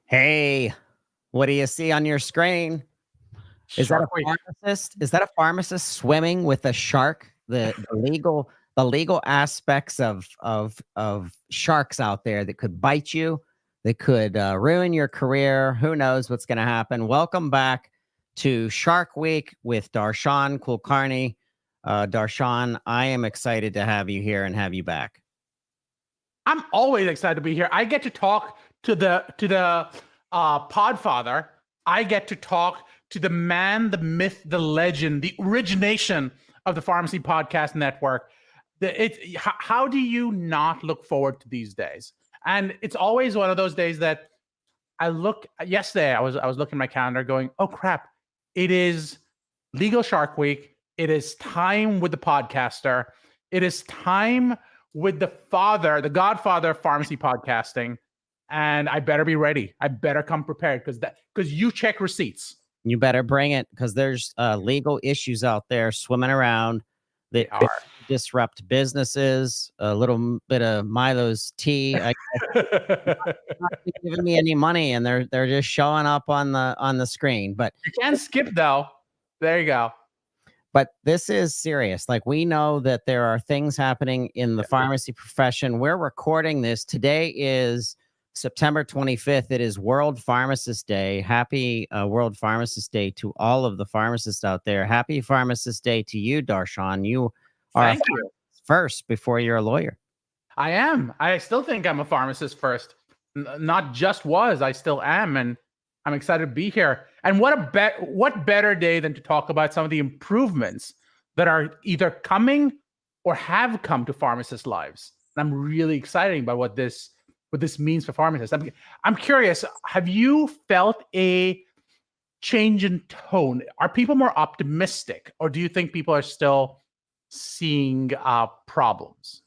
Hey, what do you see on your screen? Is that a Shark Week. pharmacist? Is that a pharmacist swimming with a shark? The legal aspects of sharks out there that could bite you, that could ruin your career. Who knows what's going to happen? Welcome back to Shark Week with Darshan Kulkarni. Darshan, I am excited to have you here and have you back. I'm always excited to be here. I get to talk to the Podfather. I get to talk to the man, the myth, the legend, the origination of the Pharmacy Podcast Network. How do you not look forward to these days? And it's always one of those days that I look. Yesterday, I was looking at my calendar, going, "Oh crap! It is Legal Shark Week. It is time with the podcaster. It is time with the godfather of pharmacy podcasting, and I better be ready. I better come prepared because you check receipts. You better bring it because there's legal issues out there swimming around that They are. disrupt businesses. A little bit of Milo's tea. Not giving me any money, and they're just showing up on the screen. But You can't skip though. There you go. But this is serious. Like, we know that there are things happening in the pharmacy profession. We're recording this. Today is September 25th. It is World Pharmacist Day. Happy World Pharmacist Day to all of the pharmacists out there. Happy Pharmacist Day to you, Darshan. You are Thank you. first before you're a lawyer. I am. I still think I'm a pharmacist first. Not just was, I still am. And I'm excited to be here. And what better day than to talk about some of the improvements that are either coming or have come to pharmacists' lives. And I'm really excited about what this means for pharmacists. I'm curious, have you felt a change in tone? Are people more optimistic, or do you think people are still seeing problems?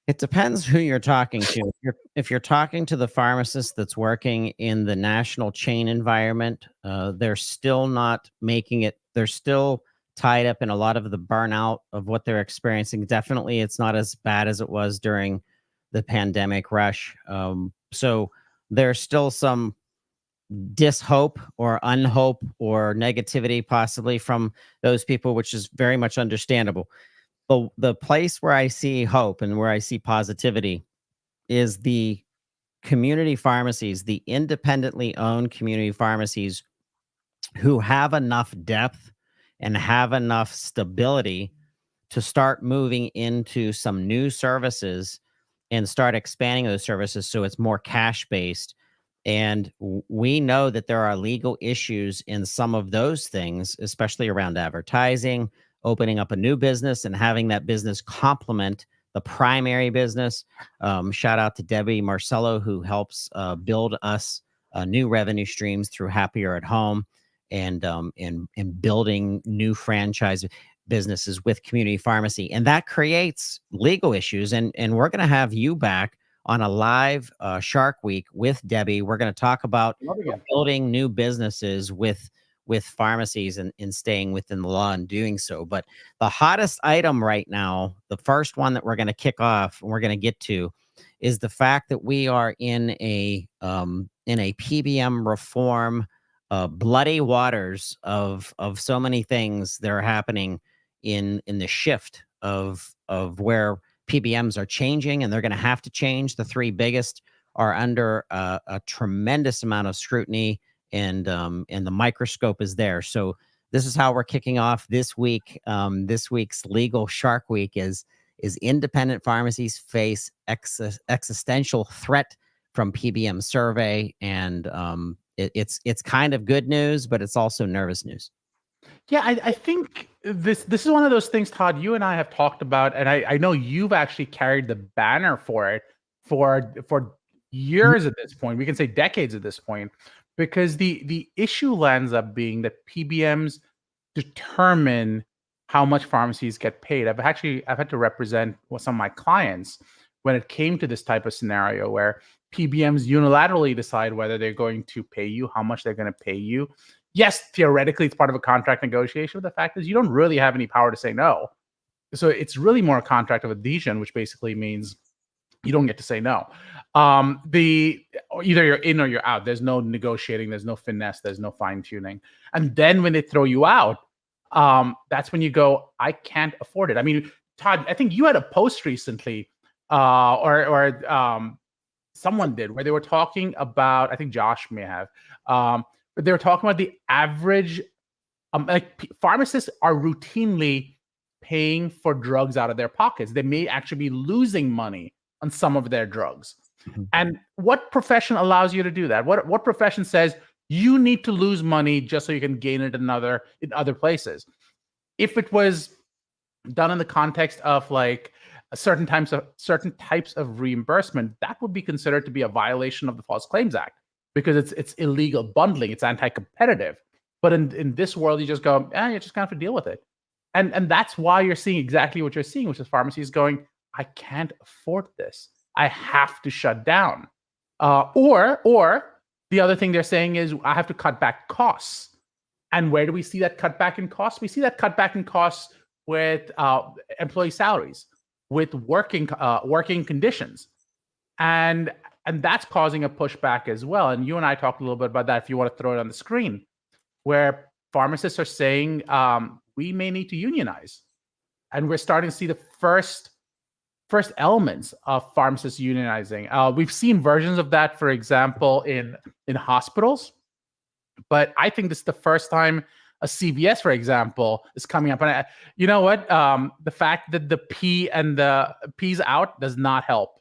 It depends who you're talking to. If you're talking to the pharmacist that's working in the national chain environment, they're still not making it. They're still tied up in a lot of the burnout of what they're experiencing. Definitely, it's not as bad as it was during the pandemic rush. So there's still some dishope or unhope or negativity possibly from those people, which is very much understandable. The place where I see hope and where I see positivity is the community pharmacies, the independently owned community pharmacies who have enough depth and have enough stability to start moving into some new services and start expanding those services so it's more cash-based. And we know that there are legal issues in some of those things, especially around advertising, opening up a new business and having that business complement the primary business. Shout out to Debbie Marcello, who helps build us new revenue streams through Happier at Home and building new franchise businesses with community pharmacy. And that creates legal issues. And we're going to have you back on a live Shark Week with Debbie. We're going to talk about building new businesses with pharmacies and staying within the law and doing so. But the hottest item right now, the first one that we're going to kick off and we're going to get to, is the fact that we are in a PBM reform, bloody waters of so many things that are happening in the shift of where PBMs are changing, and they're going to have to change. The three biggest are under a tremendous amount of scrutiny, and the microscope is there. So this is how we're kicking off this week. This week's Legal Shark Week is independent pharmacies face existential threat from PBM survey, and it's kind of good news, but it's also nervous news. Yeah, I think this is one of those things, Todd, you and I have talked about, and I know you've actually carried the banner for it for years at this point. We can say decades at this point, because the issue ends up being that PBMs determine how much pharmacies get paid. I've had to represent some of my clients when it came to this type of scenario where PBMs unilaterally decide whether they're going to pay you, how much they're going to pay you. Yes, theoretically, it's part of a contract negotiation, but the fact is you don't really have any power to say no. So it's really more a contract of adhesion, which basically means You don't get to say no. Either you're in or you're out. There's no negotiating. There's no finesse. There's no fine tuning. And then when they throw you out, that's when you go, I can't afford it. I mean, Todd, I think you had a post recently, or someone did, where they were talking about, I think Josh may have, but they were talking about the average, pharmacists are routinely paying for drugs out of their pockets. They may actually be losing money on some of their drugs. Mhm. And what profession allows you to do that? What profession says you need to lose money just so you can gain it in other places? If it was done in the context of like certain types of reimbursement, that would be considered to be a violation of the False Claims Act, because it's illegal bundling, it's anti-competitive. But in this world, you just go, you just kind of have to deal with it. And that's why you're seeing exactly what you're seeing, which is pharmacies going, I can't afford this. I have to shut down. Or the other thing they're saying is, I have to cut back costs. And where do we see that cut back in costs? We see that cut back in costs with employee salaries, with working conditions, and that's causing a pushback as well. And you and I talked a little bit about that, if you want to throw it on the screen, where pharmacists are saying we may need to unionize, and we're starting to see the first elements of pharmacists unionizing. We've seen versions of that, for example, in hospitals, but I think this is the first time a CVS, for example, is coming up. And you know what? The fact that the P and the P's out does not help.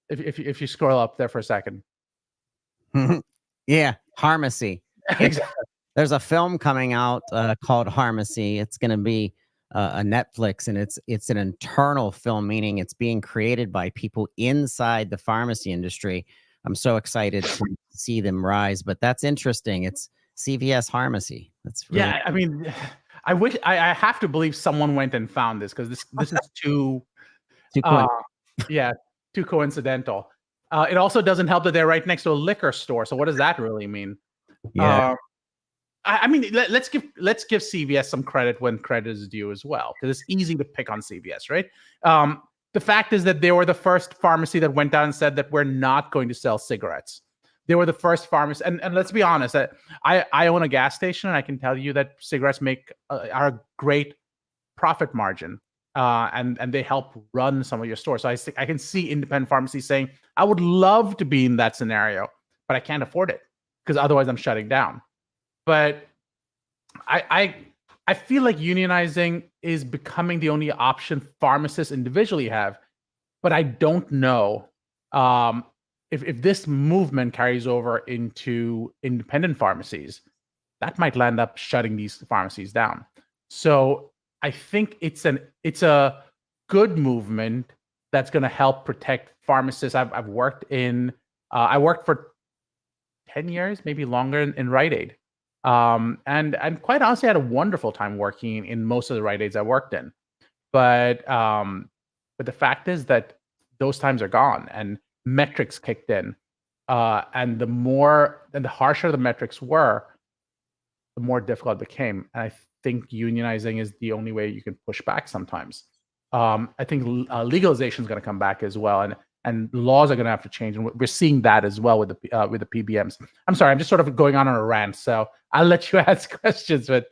If you scroll up there for a second. Yeah, Pharmacy. Exactly. There's a film coming out called Pharmacy. It's going to be a Netflix, and it's an internal film, meaning it's being created by people inside the pharmacy industry. I'm so excited to see them rise, but that's interesting. It's CVS Pharmacy. That's really I mean, I wish I have to believe someone went and found this, because this is too too coincidental. It also doesn't help that they're right next to a liquor store. So what does that really mean? Yeah. I mean, let's give CVS some credit when credit is due as well, because it's easy to pick on CVS, right? The fact is that they were the first pharmacy that went out and said that we're not going to sell cigarettes. They were the first pharmacy, and let's be honest, I own a gas station, and I can tell you that cigarettes are a great profit margin, and they help run some of your stores. So I can see independent pharmacies saying, I would love to be in that scenario, but I can't afford it, because otherwise I'm shutting down. But I feel like unionizing is becoming the only option pharmacists individually have, but I don't know if this movement carries over into independent pharmacies, that might land up shutting these pharmacies down. So I think it's a good movement that's going to help protect pharmacists. I've worked I worked for 10 years, maybe longer, in Rite Aid. And quite honestly, I had a wonderful time working in most of the Rite Aids I worked in. But the fact is that those times are gone, and metrics kicked in. And the harsher the metrics were, the more difficult it became. And I think unionizing is the only way you can push back sometimes. I think legalization is going to come back as well, and laws are going to have to change, and we're seeing that as well with the PBMs. I'm sorry, I'm just sort of going on a rant, so I'll let you ask questions. But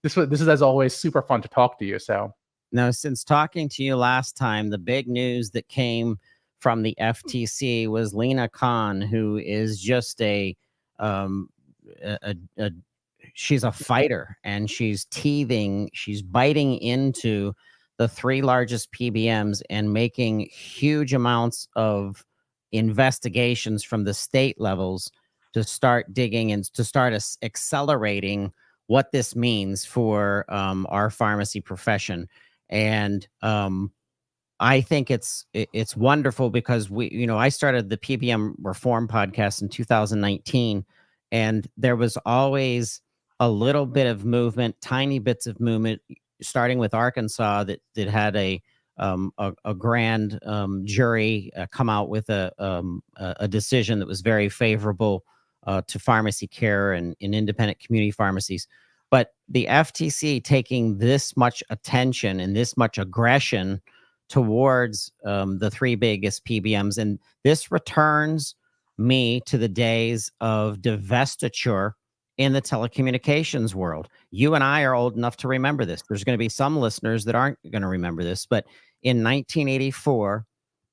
this is, as always, super fun to talk to you. So now, since talking to you last time, the big news that came from the FTC was Lena Khan, who is just she's a fighter, and she's teething. She's biting into the three largest PBMs and making huge amounts of investigations from the state levels to start digging and to start accelerating what this means for our pharmacy profession. And I think it's wonderful, because I started the PBM Reform podcast in 2019, and there was always a little bit of movement, tiny bits of movement, starting with Arkansas that had a grand jury come out with a decision that was very favorable to pharmacy care and in independent community pharmacies. But the FTC taking this much attention and this much aggression towards the three biggest PBMs. And this returns me to the days of divestiture in the telecommunications world. You and I are old enough to remember this. There's going to be some listeners that aren't going to remember this, but in 1984,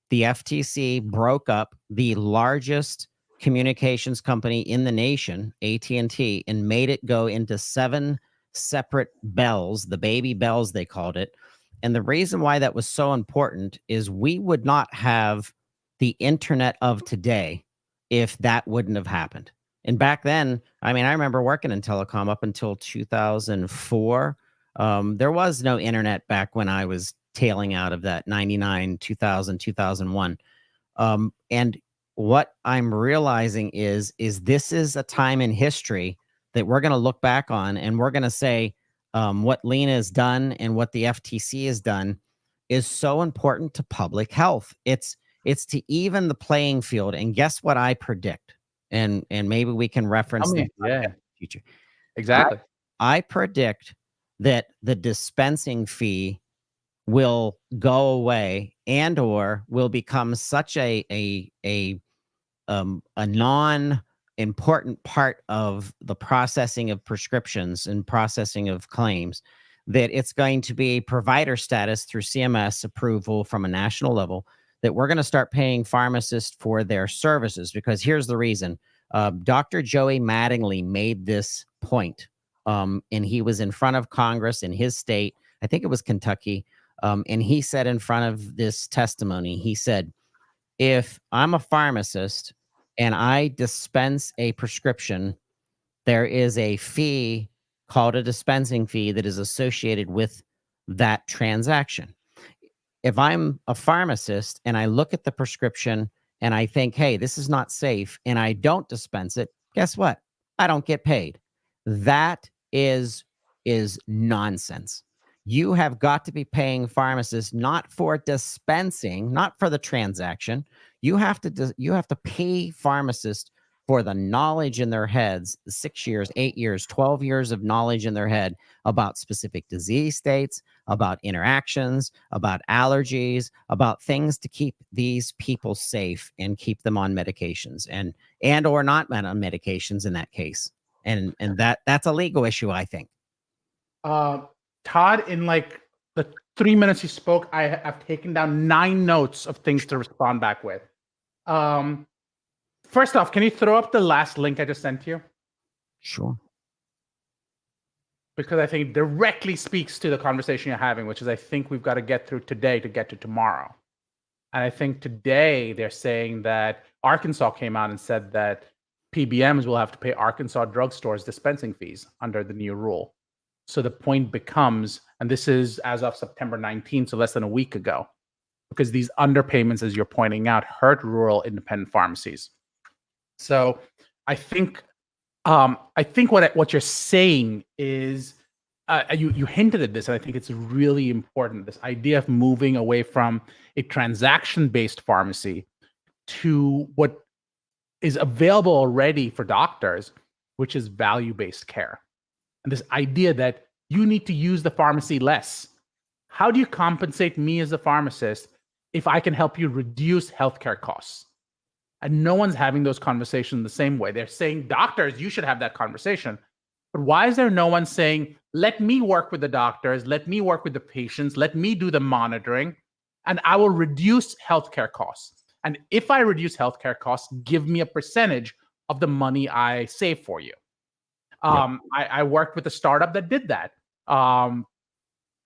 the FTC broke up the largest communications company in the nation, AT&T, and made it go into 7 separate bells, the baby bells they called it. And the reason why that was so important is we would not have the internet of today if that wouldn't have happened. And back then, I mean, I remember working in telecom up until 2004. There was no internet back when I was tailing out of that 99, 2000, 2001. And what I'm realizing is this is a time in history that we're going to look back on, and we're going to say what Lena has done and what the FTC has done is so important to public health. It's to even the playing field. And guess what I predict? And maybe we can reference this in the future. Exactly. I predict that the dispensing fee will go away and or will become such a non-important part of the processing of prescriptions and processing of claims that it's going to be provider status through CMS approval from a national level, that we're going to start paying pharmacists for their services. Because here's the reason. Dr. Joey Mattingly made this point, and he was in front of Congress in his state, I think it was Kentucky, and he said in front of this testimony, he said, if I'm a pharmacist and I dispense a prescription, there is a fee called a dispensing fee that is associated with that transaction. If I'm a pharmacist and I look at the prescription and I think, hey, this is not safe, and I don't dispense it, guess what? I don't get paid. That is nonsense. You have got to be paying pharmacists not for dispensing, not for the transaction. You have to pay pharmacists for the knowledge in their heads, 6 years, 8 years, 12 years of knowledge in their head about specific disease states, about interactions, about allergies, about things to keep these people safe and keep them on medications and or not on medications in that case. And that's a legal issue, I think. Todd, in like the 3 minutes you spoke, I have taken down 9 notes of things to respond back with. First off, can you throw up the last link I just sent you? Sure. Because I think it directly speaks to the conversation you're having, which is I think we've got to get through today to get to tomorrow. And I think today they're saying that Arkansas came out and said that PBMs will have to pay Arkansas drugstores dispensing fees under the new rule. So the point becomes, and this is as of September 19th, so less than a week ago, because these underpayments, as you're pointing out, hurt rural independent pharmacies. So I think what you're saying is, you hinted at this, and I think it's really important, this idea of moving away from a transaction-based pharmacy to what is available already for doctors, which is value-based care. And this idea that you need to use the pharmacy less. How do you compensate me as a pharmacist if I can help you reduce healthcare costs? And no one's having those conversations the same way. They're saying, doctors, you should have that conversation. But why is there no one saying, let me work with the doctors, let me work with the patients, let me do the monitoring, and I will reduce healthcare costs. And if I reduce healthcare costs, give me a percentage of the money I save for you. I worked with a startup that did that.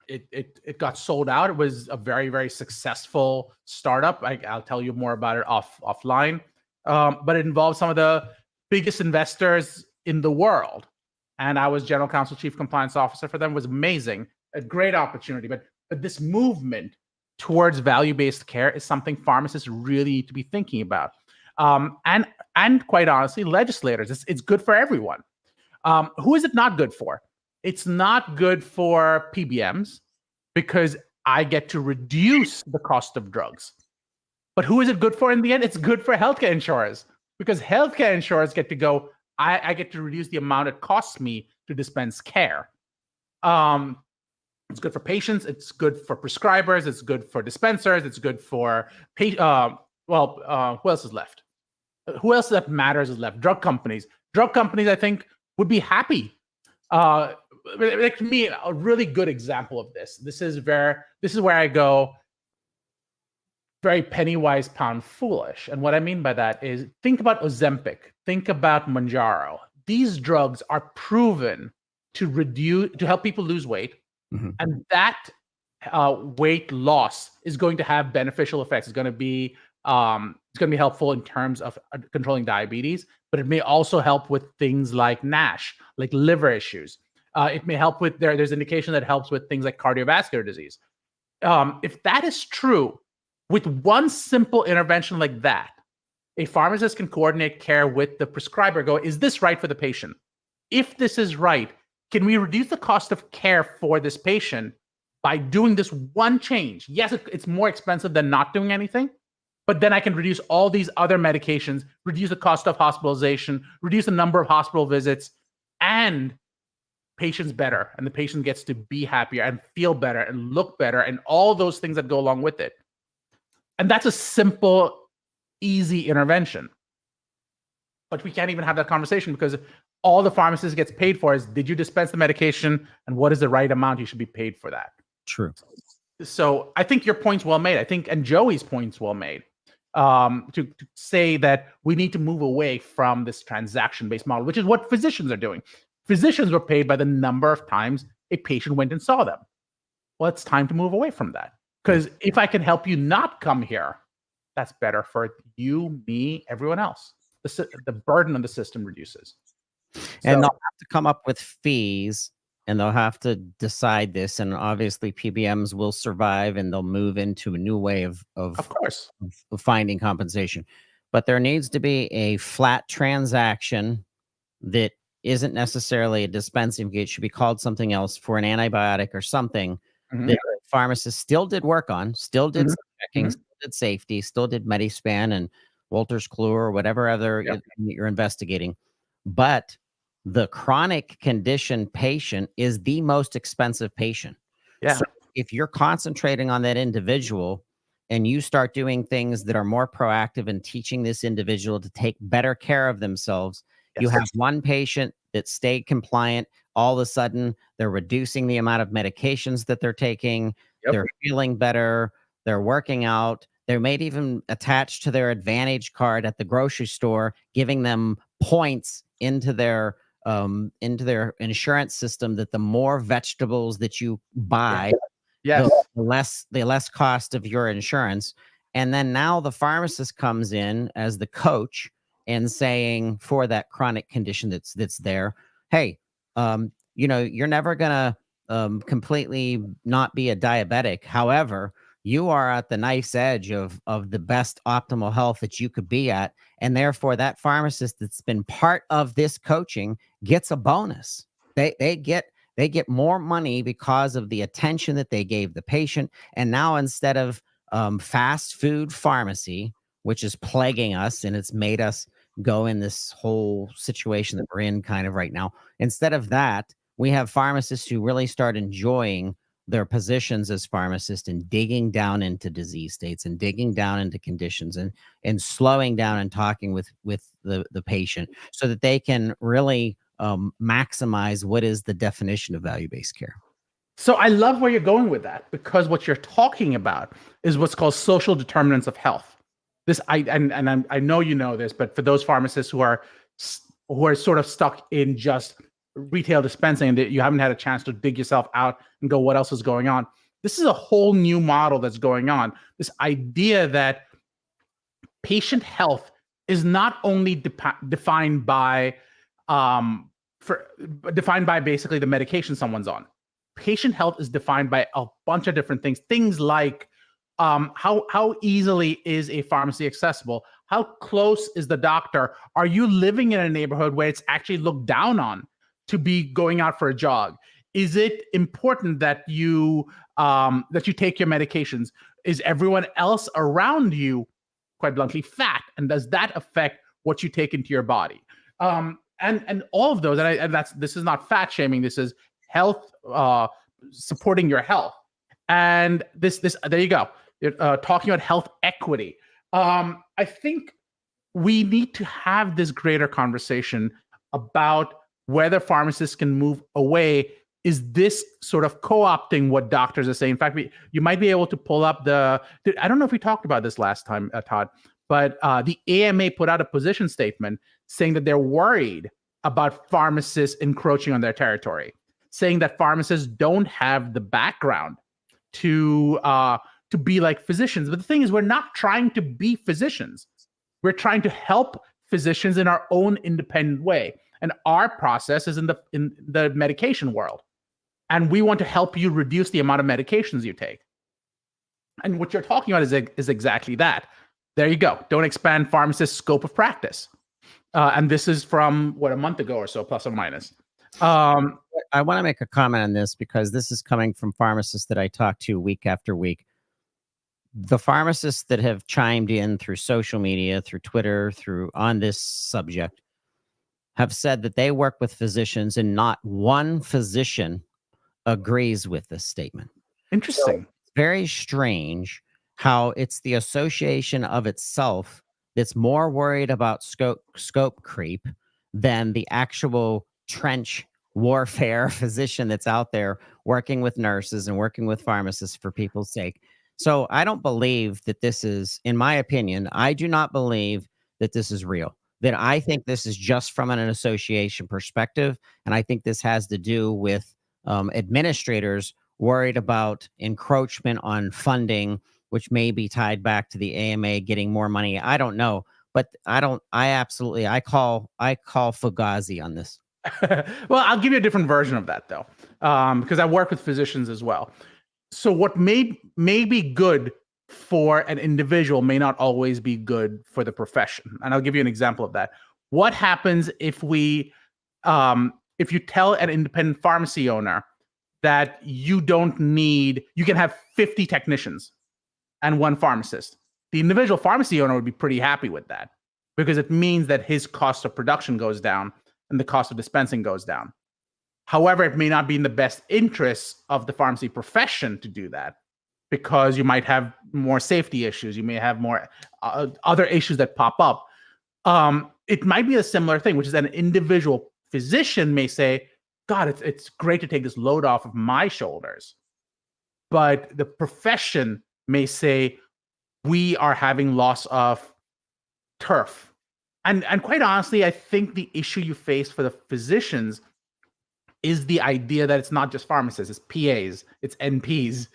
It got sold out. It was a very, very successful startup. I'll tell you more about it offline. But it involved some of the biggest investors in the world. And I was general counsel, chief compliance officer for them. It was amazing, a great opportunity. But this movement towards value-based care is something pharmacists really need to be thinking about. And quite honestly, legislators, it's good for everyone. Who is it not good for? It's not good for PBMs because I get to reduce the cost of drugs. But who is it good for in the end? It's good for healthcare insurers because healthcare insurers get to go, I get to reduce the amount it costs me to dispense care. It's good for patients. It's good for prescribers. It's good for dispensers. It's good for who else is left? Who else that matters is left? Drug companies. Drug companies, I think, would be happy. Like to me, a really good example of this. This is where I go very penny wise, pound foolish. And what I mean by that is think about Ozempic, think about Mounjaro. These drugs are proven to help people lose weight. Mm-hmm. And that weight loss is going to have beneficial effects. It's going to be helpful in terms of controlling diabetes, but it may also help with things like NASH, like liver issues. It may help with there's indication that helps with things like cardiovascular disease. If that is true, with one simple intervention like that, a pharmacist can coordinate care with the prescriber. Go, is this right for the patient? If this is right, can we reduce the cost of care for this patient by doing this one change? Yes, it's more expensive than not doing anything, but then I can reduce all these other medications, reduce the cost of hospitalization, reduce the number of hospital visits, and patient's better, and the patient gets to be happier and feel better and look better and all those things that go along with it. And that's a simple, easy intervention. But we can't even have that conversation because all the pharmacist gets paid for is, did you dispense the medication and what is the right amount you should be paid for that? True. So I think your point's well made. I think, and Joey's point's well made, to say that we need to move away from this transaction-based model, which is what physicians are doing. Physicians were paid by the number of times a patient went and saw them. Well, it's time to move away from that. Because if I can help you not come here, that's better for you, me, everyone else. The burden on the system reduces. And they'll have to come up with fees, and they'll have to decide this. And obviously, PBMs will survive, and they'll move into a new way of course, of finding compensation. But there needs to be a flat transaction that isn't necessarily a dispensing fee. It should be called something else, for an antibiotic or something. Mm-hmm. That pharmacists still did work on, still did some checking, still did safety, still did Medispan and Wolters Kluwer or whatever other you're investigating. But the chronic condition patient is the most expensive patient. Yeah. So if you're concentrating on that individual and you start doing things that are more proactive and teaching this individual to take better care of themselves, you have one patient that stayed compliant. All of a sudden, they're reducing the amount of medications that they're taking. Yep. They're feeling better. They're working out. They may even attach to their Advantage card at the grocery store, giving them points into their insurance system, that the more vegetables that you buy, the less cost of your insurance. And then now the pharmacist comes in as the coach and saying, for that chronic condition that's there, hey, you're never gonna completely not be a diabetic. However, you are at the knife's edge of the best optimal health that you could be at. And therefore that pharmacist that's been part of this coaching gets a bonus. They get more money because of the attention that they gave the patient. And now, instead of fast food pharmacy, which is plaguing us, and it's made us go in this whole situation that we're in kind of right now, instead of that, we have pharmacists who really start enjoying their positions as pharmacists and digging down into disease states and digging down into conditions and slowing down and talking with the patient, so that they can really maximize what is the definition of value-based care. So I love where you're going with that, because what you're talking about is what's called social determinants of health. I know you know this, but for those pharmacists who are sort of stuck in just retail dispensing and that you haven't had a chance to dig yourself out and go, what else is going on? This is a whole new model that's going on. This idea that patient health is not only defined by basically the medication someone's on. Patient health is defined by a bunch of different things. Things like how easily is a pharmacy accessible? How close is the doctor? Are you living in a neighborhood where it's actually looked down on to be going out for a jog? Is it important that you take your medications? Is everyone else around you, quite bluntly, fat? And does that affect what you take into your body? And all of those, this is not fat shaming. This is health supporting your health. And this there you go. Talking about health equity. I think we need to have this greater conversation about whether pharmacists can move away. Is this sort of co-opting what doctors are saying? In fact, you might be able to pull up I don't know if we talked about this last time, Todd, but the AMA put out a position statement saying that they're worried about pharmacists encroaching on their territory, saying that pharmacists don't have the background to be like physicians. But the thing is, we're not trying to be physicians. We're trying to help physicians in our own independent way. And our process is in the medication world. And we want to help you reduce the amount of medications you take. And what you're talking about is exactly that. There you go. Don't expand pharmacists' scope of practice. And this is from, a month ago or so, plus or minus. I want to make a comment on this because this is coming from pharmacists that I talk to week after week. The pharmacists that have chimed in through social media, through Twitter, on this subject, have said that they work with physicians and not one physician agrees with this statement. Interesting. So it's very strange how it's the association of itself that's more worried about scope creep than the actual trench warfare physician that's out there working with nurses and working with pharmacists for people's sake. So I don't believe that this is, in my opinion, I do not believe that this is real. That I think this is just from an association perspective. And I think this has to do with administrators worried about encroachment on funding, which may be tied back to the AMA getting more money. I don't know, but I call Fugazi on this. Well, I'll give you a different version of that though, because I work with physicians as well. So what may be good for an individual may not always be good for the profession. And I'll give you an example of that. What happens if you tell an independent pharmacy owner that you can have 50 technicians and one pharmacist? The individual pharmacy owner would be pretty happy with that because it means that his cost of production goes down and the cost of dispensing goes down. However, it may not be in the best interests of the pharmacy profession to do that because you might have more safety issues. You may have more other issues that pop up. It might be a similar thing, which is that an individual physician may say, God, it's great to take this load off of my shoulders. But the profession may say, we are having loss of turf. And quite honestly, I think the issue you face for the physicians is the idea that it's not just pharmacists, it's PAs, it's NPs,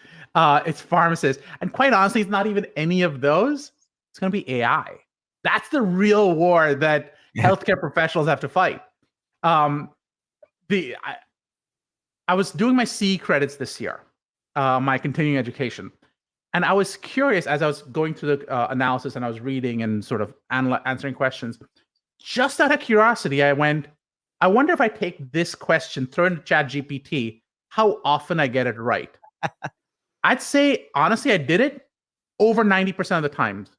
it's pharmacists. And quite honestly, it's not even any of those. It's going to be AI. That's the real war that healthcare professionals have to fight. I was doing my CE credits this year, my continuing education. And I was curious as I was going through the analysis and I was reading and sort of answering questions. Just out of curiosity, I wonder if I take this question, throw it into ChatGPT, how often I get it right. I'd say, honestly, I did it over 90% of the times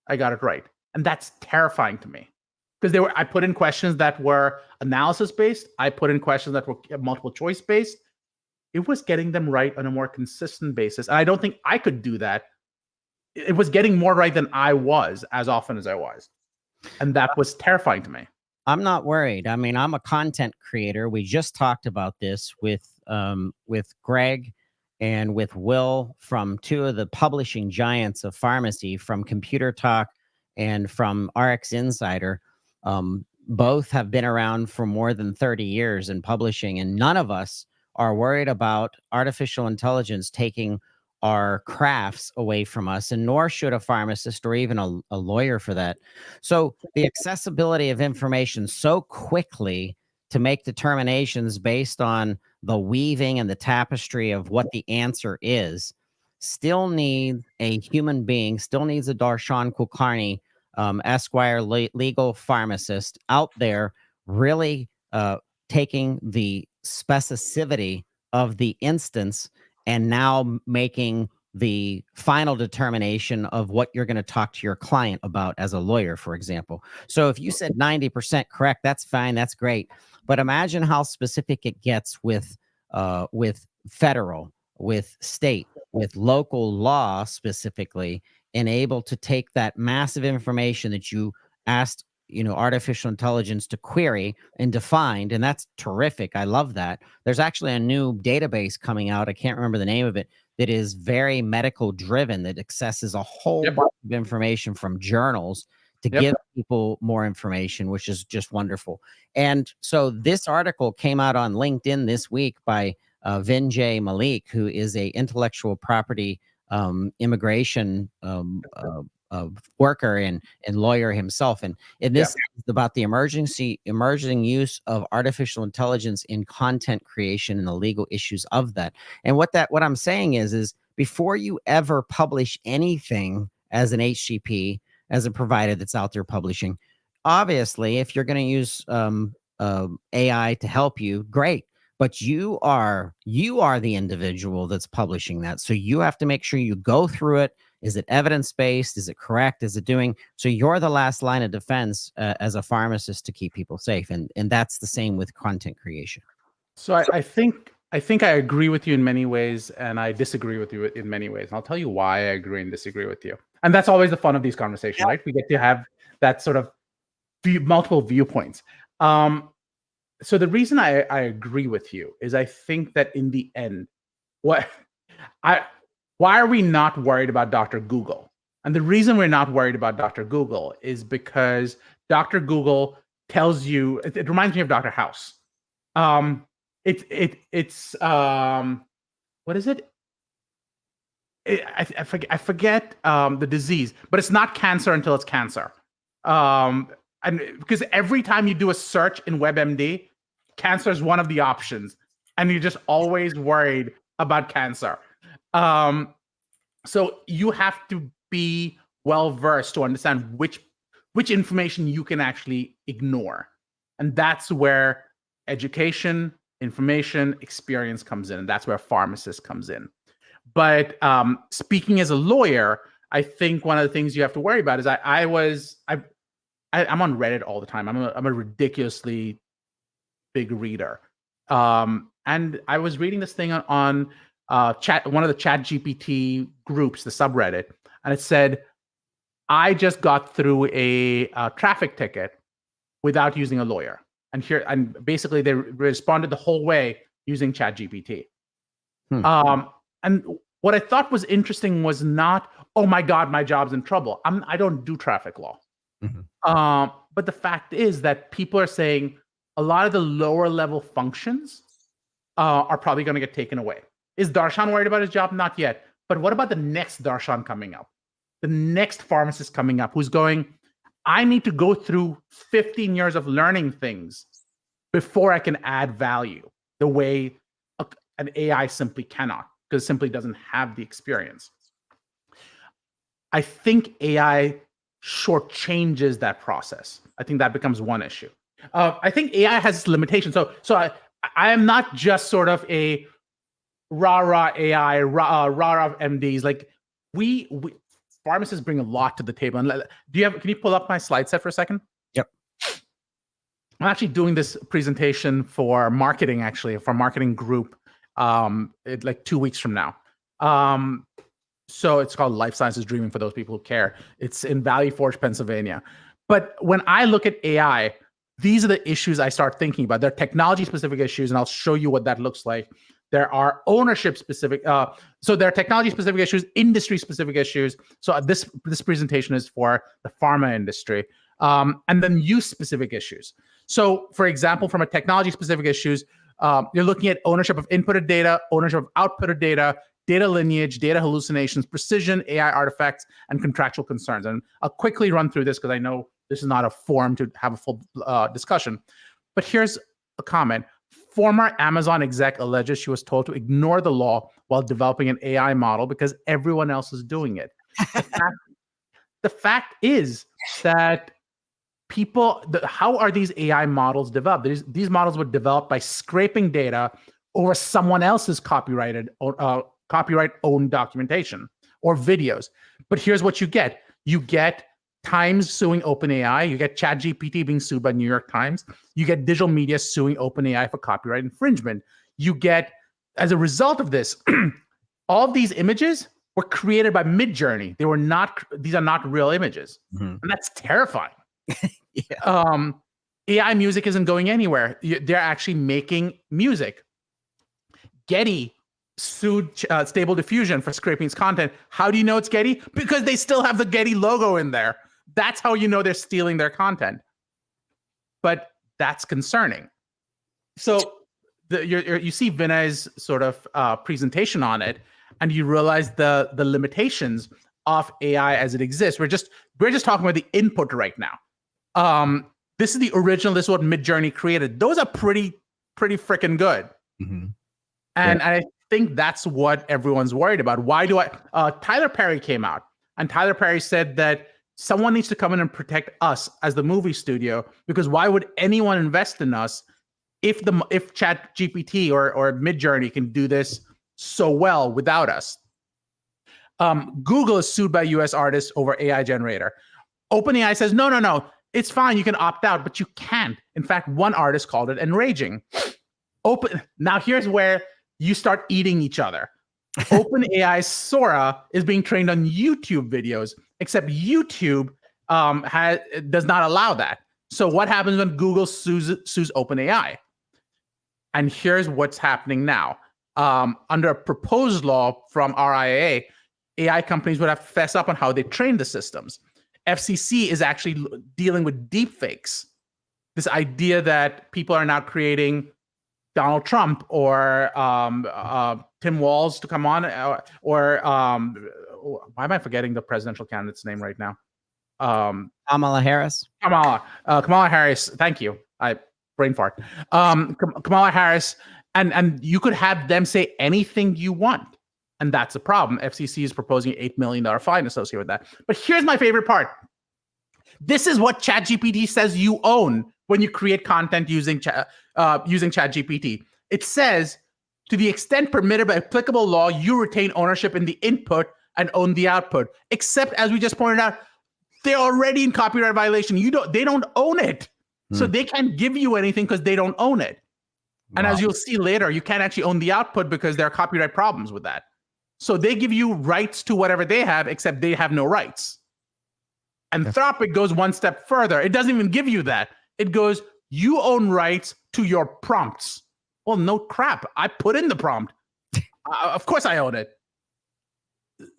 I got it right. And that's terrifying to me. Because I put in questions that were analysis-based. I put in questions that were multiple choice-based. It was getting them right on a more consistent basis. And I don't think I could do that. It was getting more right than I was as often as I was. And that was terrifying to me. I'm not worried. I mean, I'm a content creator. We just talked about this with Greg and with Will from two of the publishing giants of pharmacy, from Computer Talk and from RX Insider. Both have been around for more than 30 years in publishing, and none of us are worried about artificial intelligence taking our crafts away from us, and nor should a pharmacist or even a lawyer for that. So the accessibility of information so quickly to make determinations based on the weaving and the tapestry of what the answer is still need a human being, still needs a Darshan Kulkarni, Esquire legal pharmacist out there really taking the specificity of the instance and now making the final determination of what you're going to talk to your client about as a lawyer, for example. So if you said 90% correct, that's fine, that's great. But imagine how specific it gets with federal, with state, with local law specifically, and able to take that massive information that you asked, artificial intelligence to query and define. And that's terrific. I love that. There's actually a new database coming out. I can't remember the name of it, that is very medical driven, that accesses a whole bunch of information from journals to give people more information, which is just wonderful. And so this article came out on LinkedIn this week by Vinjay Malik, who is a intellectual property immigration worker and lawyer himself. And this is about the emerging use of artificial intelligence in content creation and the legal issues of that. And what I'm saying is before you ever publish anything as an HCP, as a provider that's out there publishing, obviously, if you're going to use AI to help you, great. But you are the individual that's publishing that. So you have to make sure you go through it. Is it evidence-based? Is it correct? Is it doing? So you're the last line of defense as a pharmacist to keep people safe. And that's the same with content creation. So I think I agree with you in many ways, and I disagree with you in many ways. And I'll tell you why I agree and disagree with you. And that's always the fun of these conversations, right? We get to have that sort of multiple viewpoints. So the reason I agree with you is I think that in the end, why are we not worried about Dr. Google? And the reason we're not worried about Dr. Google is because Dr. Google tells you, it reminds me of Dr. House. It's what is it? I forget the disease, but it's not cancer until it's cancer. And because every time you do a search in WebMD, cancer is one of the options, and you're just always worried about cancer. So you have to be well versed to understand which information you can actually ignore, and that's where education, information, experience comes in, and that's where pharmacist comes in. But speaking as a lawyer, I think one of the things you have to worry about is I'm on Reddit all the time. I'm a ridiculously big reader, and I was reading this thing on one of the ChatGPT groups, the subreddit, and it said, "I just got through a traffic ticket without using a lawyer," and basically they responded the whole way using ChatGPT. And what I thought was interesting was not, "Oh my God, my job's in trouble." I don't do traffic law. Mm-hmm. But the fact is that people are saying a lot of the lower level functions are probably going to get taken away. Is Darshan worried about his job? Not yet. But what about the next Darshan coming up? The next pharmacist coming up who's going, "I need to go through 15 years of learning things before I can add value the way an AI simply cannot, because it simply doesn't have the experience." I think AI shortchanges that process. I think that becomes one issue. I think AI has limitations. So I am not just sort of a rah-rah AI, rah-rah MDs. Like we pharmacists bring a lot to the table. And can you pull up my slide set for a second? Yep. I'm actually doing this presentation for marketing, for a marketing group, like 2 weeks from now. So it's called Life Sciences Dreaming for those people who care. It's in Valley Forge, Pennsylvania. But when I look at AI, these are the issues I start thinking about. They're technology-specific issues, and I'll show you what that looks like. There are ownership-specific, so there are technology-specific issues, industry-specific issues. So this presentation is for the pharma industry, and then use-specific issues. So, for example, from a technology-specific issues, you're looking at ownership of inputted data, ownership of outputted data, data lineage, data hallucinations, precision, AI artifacts, and contractual concerns. And I'll quickly run through this because I know this is not a forum to have a full discussion. But here's a comment. Former Amazon exec alleges she was told to ignore the law while developing an AI model because everyone else is doing it. The fact is that how are these AI models developed? These models were developed by scraping data over someone else's copyright-owned documentation or videos. But here's what you get. You get Times suing OpenAI. You get ChatGPT being sued by New York Times. You get digital media suing OpenAI for copyright infringement. You get as a result of this, all of these images were created by Midjourney. They were not; these are not real images, and that's terrifying. Yeah. AI music isn't going anywhere. They're actually making music. Getty sued Stable Diffusion for scraping its content. How do you know it's Getty? Because they still have the Getty logo in there. That's how you know they're stealing their content. But that's concerning. So you see Vinay's sort of presentation on it, and you realize the limitations of AI as it exists. We're just talking about the input right now. This is the original. This is what Midjourney created. Those are pretty freaking good. And I think that's what everyone's worried about. Why do Tyler Perry came out, and Tyler Perry said that someone needs to come in and protect us as the movie studio, because why would anyone invest in us if ChatGPT or Midjourney can do this so well without us? Google is sued by US artists over AI generator. OpenAI says, no, it's fine. You can opt out, but you can't. In fact, one artist called it enraging. Now here's where you start eating each other. OpenAI's Sora is being trained on YouTube videos, except YouTube does not allow that. So what happens when Google sues OpenAI? And here's what's happening now. Under a proposed law from RIAA, AI companies would have to fess up on how they train the systems. FCC is actually dealing with deepfakes. This idea that people are now creating Donald Trump or Tim Walz to come on, or why am I forgetting the presidential candidate's name right now? Kamala Harris. Kamala Harris. Thank you. Brain fart. Kamala Harris, and you could have them say anything you want, and that's a problem. FCC is proposing an $8 million fine associated with that. But here's my favorite part. This is what ChatGPT says you own when you create content using ChatGPT. It says, to the extent permitted by applicable law, you retain ownership in the input and own the output. Except, as we just pointed out, they're already in copyright violation. They don't own it. So they can't give you anything because they don't own it. And as you'll see later, you can't actually own the output because there are copyright problems with that. So they give you rights to whatever they have, except they have no rights. Anthropic goes one step further. It doesn't even give you that. It goes, you own rights to your prompts. Well, no crap. I put in the prompt. Of course I own it.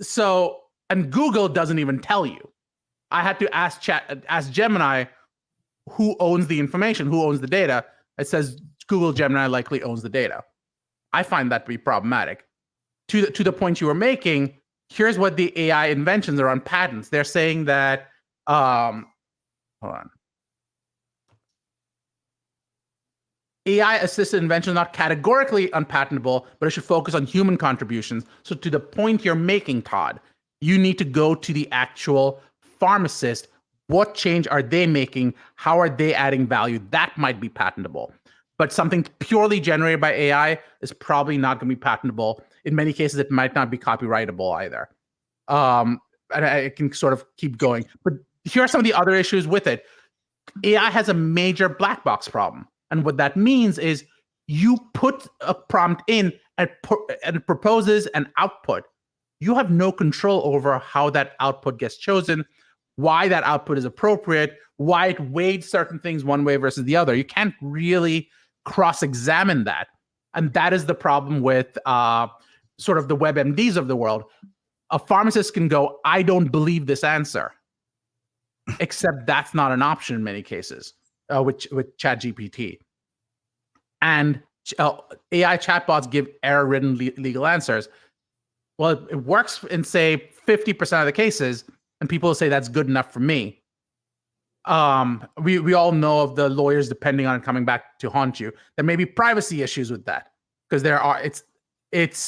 So, and Google doesn't even tell you. I had to ask Gemini who owns the information, who owns the data. It says Google Gemini likely owns the data. I find that to be problematic. To the point you were making, here's what the AI inventions are on patents. They're saying that, hold on. AI-assisted invention is not categorically unpatentable, but it should focus on human contributions. So to the point you're making, Todd, you need to go to the actual pharmacist. What change are they making? How are they adding value? That might be patentable. But something purely generated by AI is probably not going to be patentable. In many cases, it might not be copyrightable either. And I can sort of keep going. But here are some of the other issues with it. AI has a major black box problem. And what that means is you put a prompt in and it proposes an output. You have no control over how that output gets chosen, why that output is appropriate, why it weighed certain things one way versus the other. You can't really cross-examine that. And that is the problem with sort of the WebMDs of the world. A pharmacist can go, I don't believe this answer. Except that's not an option in many cases with ChatGPT. And AI chatbots give error-ridden legal answers. Well, it works in, say, 50% of the cases, and people will say that's good enough for me. We all know of the lawyers depending on it coming back to haunt you. There may be privacy issues with that because there are. It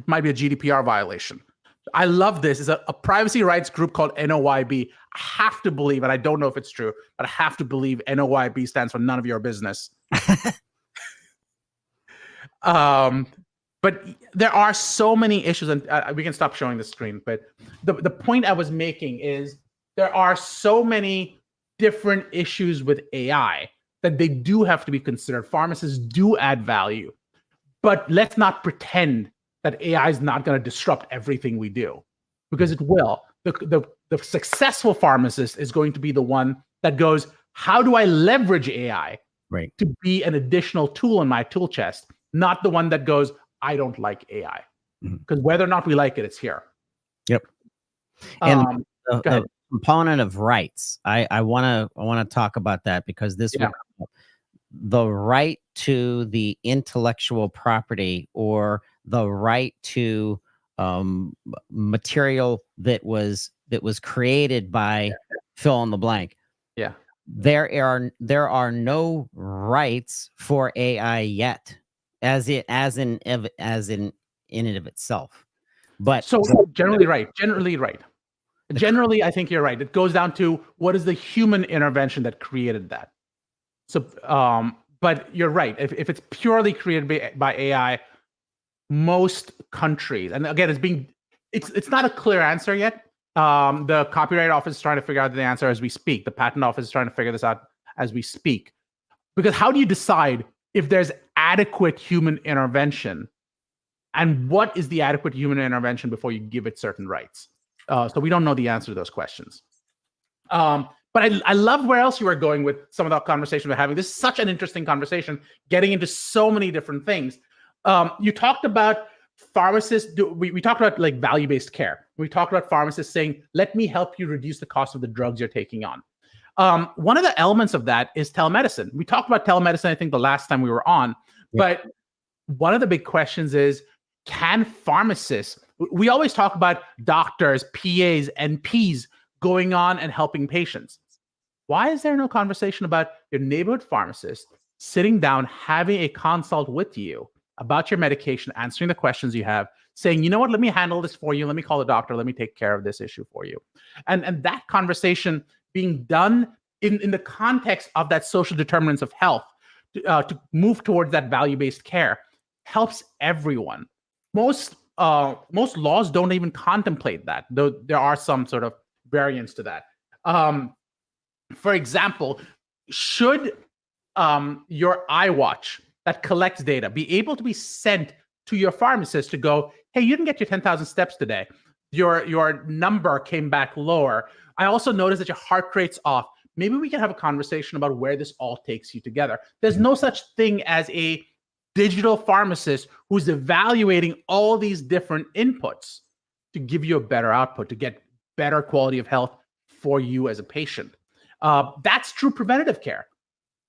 might be a GDPR violation. I love this. It's a privacy rights group called NOYB. I have to believe, and I don't know if it's true, but I have to believe NOYB stands for none of your business. But there are so many issues, and we can stop showing the screen. But the point I was making is there are so many different issues with AI that they do have to be considered. Pharmacists do add value, but let's not pretend that AI is not going to disrupt everything we do, because it will. The successful pharmacist is going to be the one that goes, how do I leverage AI to be an additional tool in my tool chest? Not the one that goes, I don't like AI. Because whether or not we like it, it's here. Yep. And the component of rights, I want to talk about that, because this would, the right to the intellectual property, or the right to material that was created by fill in the blank. Yeah. There are no rights for AI yet, as in and of itself. But so generally right. Generally, I think you're right. It goes down to what is the human intervention that created that. So, but you're right. If it's purely created by AI, most countries, and again, it's not a clear answer yet. The Copyright Office is trying to figure out the answer as we speak. The Patent Office is trying to figure this out as we speak. Because how do you decide if there's adequate human intervention, and what is the adequate human intervention before you give it certain rights? So we don't know the answer to those questions. But I love where else you are going with some of the conversation we're having. This is such an interesting conversation, getting into so many different things. You talked about pharmacists. We talked about like value-based care. We talked about pharmacists saying, let me help you reduce the cost of the drugs you're taking on. One of the elements of that is telemedicine. We talked about telemedicine, I think, the last time we were on. But one of the big questions is, can pharmacists, we always talk about doctors, PAs, NPs going on and helping patients. Why is there no conversation about your neighborhood pharmacist sitting down, having a consult with you about your medication, answering the questions you have, saying, you know what, let me handle this for you. Let me call the doctor. Let me take care of this issue for you. And that conversation being done in the context of that social determinants of health to move towards that value-based care helps everyone. Most laws don't even contemplate that, though there are some sort of variants to that. For example, should your iWatch that collects data be able to be sent to your pharmacist to go, hey, you didn't get your 10,000 steps today. Your number came back lower. I also noticed that your heart rate's off. Maybe we can have a conversation about where this all takes you together. There's no such thing as a digital pharmacist who's evaluating all these different inputs to give you a better output, to get better quality of health for you as a patient. That's true preventative care.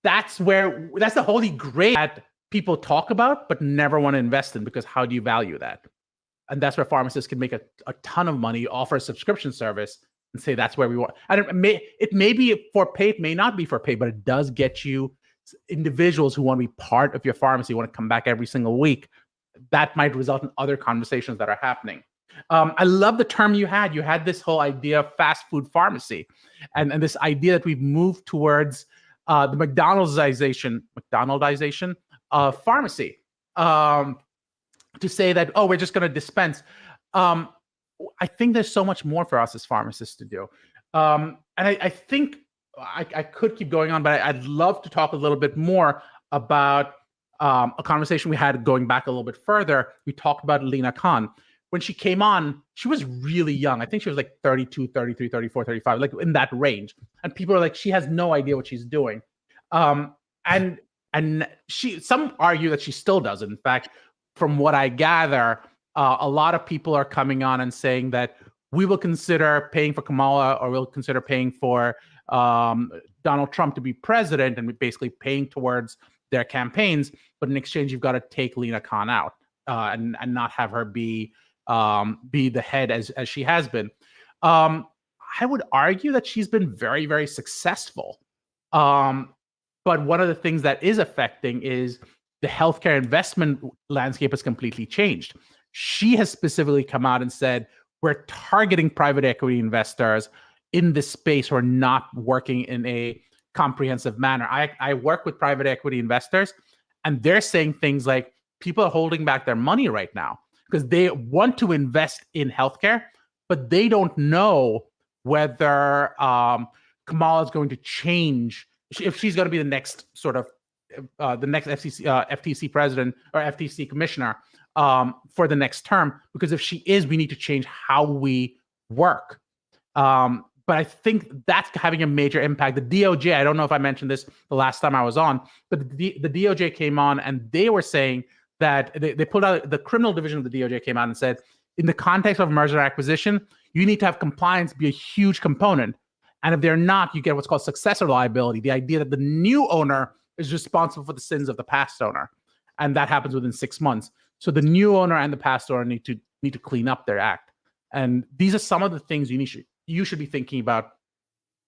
That's the holy grail that people talk about but never want to invest in, because how do you value that? And that's where pharmacists can make a ton of money, offer a subscription service, and say that's where we want. And it may be for pay, it may not be for pay, but it does get you individuals who want to be part of your pharmacy, want to come back every single week. That might result in other conversations that are happening. I love the term you had. You had this whole idea of fast food pharmacy, and this idea that we've moved towards the McDonaldization of pharmacy, to say that, oh, we're just going to dispense. I think there's so much more for us as pharmacists to do. And I think I could keep going on, but I'd love to talk a little bit more about a conversation we had going back a little bit further. We talked about Lina Khan. When she came on, she was really young. I think she was like 32, 33, 34, 35, like in that range. And people are like, she has no idea what she's doing. And some argue that she still doesn't. In fact, from what I gather, a lot of people are coming on and saying that we will consider paying for Kamala, or we'll consider paying for Donald Trump to be president, and basically paying towards their campaigns. But in exchange, you've got to take Lina Khan out and not have her be the head as she has been. I would argue that she's been very, very successful. But one of the things that is affecting is the healthcare investment landscape has completely changed. She has specifically come out and said, we're targeting private equity investors in this space who are not working in a comprehensive manner. I work with private equity investors, and they're saying things like, people are holding back their money right now because they want to invest in healthcare, but they don't know whether Kamala is going to change if she's going to be the next sort of the next FTC president or FTC commissioner for the next term. Because if she is, we need to change how we work. But I think that's having a major impact. The DOJ, I don't know if I mentioned this the last time I was on, but the DOJ came on and they were saying that they pulled out, the criminal division of the DOJ came out and said, in the context of merger acquisition, you need to have compliance be a huge component. And if they're not, you get what's called successor liability, the idea that the new owner is responsible for the sins of the past owner. And that happens within 6 months. So the new owner and the past owner need to clean up their act. And these are some of the things you should be thinking about.